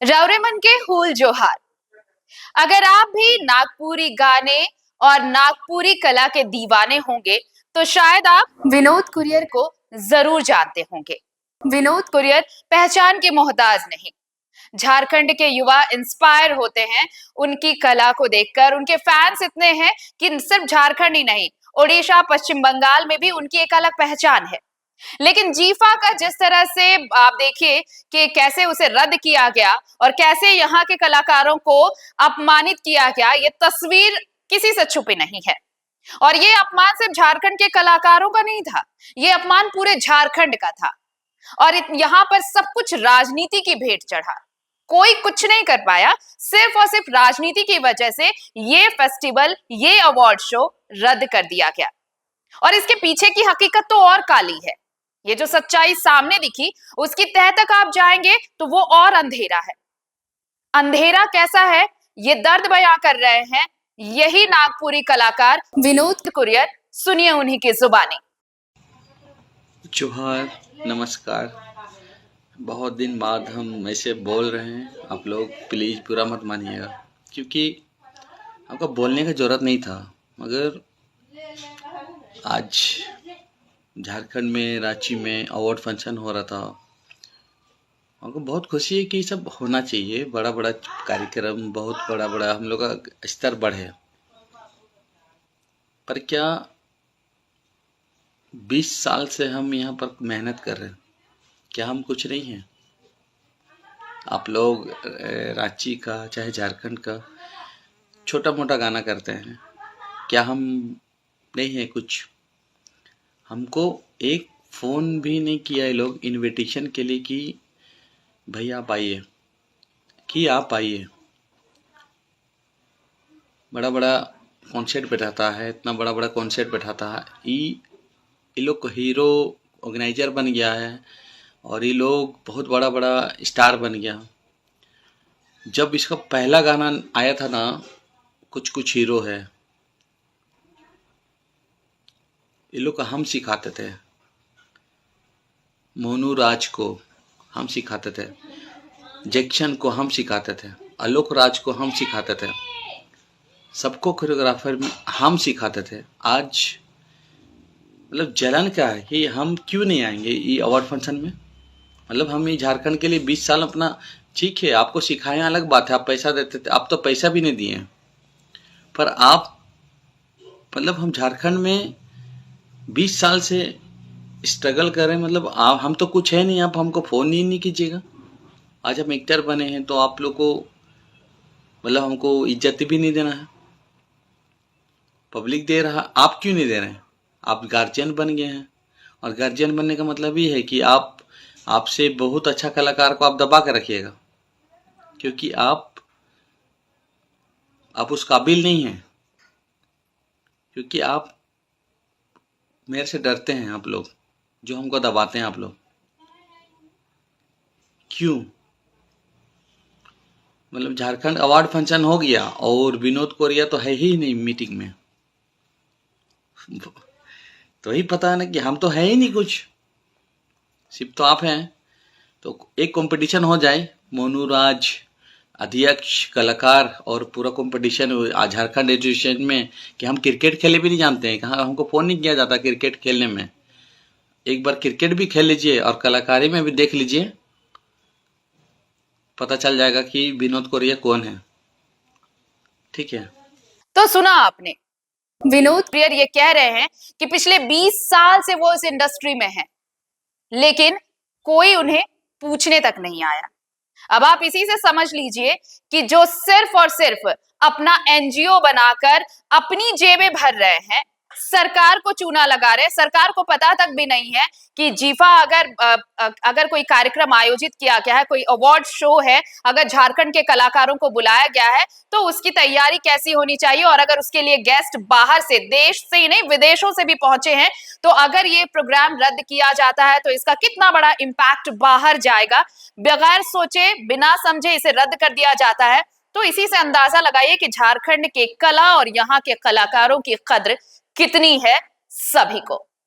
रौरेमन के हूल जोहार। अगर आप भी नागपुरी गाने और नागपुरी कला के दीवाने होंगे तो शायद आप विनोद कुरियर को जरूर जानते होंगे। विनोद कुरियर पहचान के मोहताज नहीं, झारखंड के युवा इंस्पायर होते हैं उनकी कला को देखकर। उनके फैंस इतने हैं कि सिर्फ झारखंड ही नहीं, ओडिशा, पश्चिम बंगाल में भी उनकी एक अलग पहचान है। लेकिन जीफा का जिस तरह से आप देखिए कि कैसे उसे रद्द किया गया और कैसे यहाँ के कलाकारों को अपमानित किया गया, ये तस्वीर किसी से छुपी नहीं है। और ये अपमान सिर्फ झारखंड के कलाकारों का नहीं था, ये अपमान पूरे झारखंड का था। और यहाँ पर सब कुछ राजनीति की भेंट चढ़ा, कोई कुछ नहीं कर पाया, सिर्फ और सिर्फ राजनीति की वजह से ये फेस्टिवल, ये अवार्ड शो रद्द कर दिया गया। और इसके पीछे की हकीकत तो और काली है। ये जो सच्चाई सामने दिखी, उसकी तह तक आप जाएंगे तो वो और अंधेरा है। अंधेरा कैसा है, ये दर्द बयां कर रहे हैं यही नागपुरी कलाकार विनोद कुरियर। सुनिए उन्हीं की जुबानी। जोहार, नमस्कार। बहुत दिन बाद हम ऐसे बोल रहे हैं, आप लोग प्लीज़ बुरा मत मानिएगा, क्योंकि आपको बोलने की ज़रूरत नहीं था। मगर आज झारखंड में, रांची में अवार्ड फंक्शन हो रहा था। हमको बहुत खुशी है कि ये सब होना चाहिए, बड़ा बड़ा कार्यक्रम, बहुत बड़ा बड़ा हम लोग का स्तर बढ़े। पर क्या 20 साल से हम यहाँ पर मेहनत कर रहे हैं, क्या हम कुछ नहीं हैं? आप लोग रांची का चाहे झारखंड का छोटा मोटा गाना करते हैं, क्या हम नहीं है कुछ? हमको एक फ़ोन भी नहीं किया ये लोग इनविटेशन के लिए कि भाई आप आइए, कि आप आइए। बड़ा बड़ा कॉन्सर्ट बैठाता है, इतना बड़ा बड़ा कॉन्सर्ट बैठाता है। ये लोग हीरो ऑर्गेनाइजर बन गया है और ये लोग बहुत बड़ा बड़ा स्टार बन गया। जब इसका पहला गाना आया था ना, कुछ कुछ हीरो है, ये लोग का हम सिखाते थे। मोनू राज को हम सिखाते थे, जैक्सन को हम सिखाते थे, आलोक राज को हम सिखाते थे, सबको कोरियोग्राफर में हम सिखाते थे। आज मतलब जलन क्या है कि हम क्यों नहीं आएंगे ये अवार्ड फंक्शन में? मतलब हम ये झारखंड के लिए 20 साल अपना, ठीक है आपको सिखाएं, अलग बात है, आप पैसा देते थे, आप तो पैसा भी नहीं दिए। पर आप मतलब हम झारखंड में 20 साल से स्ट्रगल कर रहे हैं, मतलब आप, हम तो कुछ है नहीं, आप हमको फ़ोन ही नहीं कीजिएगा। आज हम एक्टर बने हैं तो आप लोग को मतलब हमको इज्जत भी नहीं देना है। पब्लिक दे रहा, आप क्यों नहीं दे रहे हैं? आप गार्जियन बन गए हैं, और गार्जियन बनने का मतलब ये है कि आपसे बहुत अच्छा कलाकार को आप दबा के रखिएगा, क्योंकि आप उस काबिल नहीं हैं, क्योंकि आप मेरे से डरते हैं। आप लोग जो हमको दबाते हैं, आप लोग क्यों? मतलब झारखंड अवार्ड फंक्शन हो गया और विनोद कोरिया तो है ही नहीं मीटिंग में, तो ही पता है ना कि हम तो है ही नहीं कुछ, सिर्फ तो आप हैं। तो एक कंपटीशन हो जाए, मोनू राज अध्यक्ष, कलाकार, और पूरा कंपटीशन झारखंड एजुकेशन में कि हम क्रिकेट खेले भी नहीं जानते हैं, कहाँ हमको फ़ोन नहीं किया जाता क्रिकेट खेलने में। एक बार क्रिकेट भी खेल लीजिए और कलाकारी में भी देख लीजिए, पता चल जाएगा कि विनोद कोरिया कौन है। ठीक है, तो सुना आपने, विनोद कुरियर ये कह रहे हैं कि पिछले 20 साल से वो इस इंडस्ट्री में हैं, लेकिन कोई उन्हें पूछने तक नहीं आया। अब आप इसी से समझ लीजिए कि जो सिर्फ और सिर्फ अपना एनजीओ बनाकर अपनी जेबें भर रहे हैं, सरकार को चूना लगा रहे हैं। सरकार को पता तक भी नहीं है कि जीफा अगर कोई कार्यक्रम आयोजित किया गया है, कोई अवार्ड शो है, अगर झारखंड के कलाकारों को बुलाया गया है तो उसकी तैयारी कैसी होनी चाहिए, और अगर उसके लिए गेस्ट बाहर से, देश से ही नहीं विदेशों से भी पहुंचे हैं, तो अगर ये प्रोग्राम रद्द किया जाता है तो इसका कितना बड़ा इम्पैक्ट बाहर जाएगा। बगैर सोचे, बिना समझे इसे रद्द कर दिया जाता है। तो इसी से अंदाजा लगाइए कि झारखंड के कला और यहाँ के कलाकारों की कद्र कितनी है सभी को।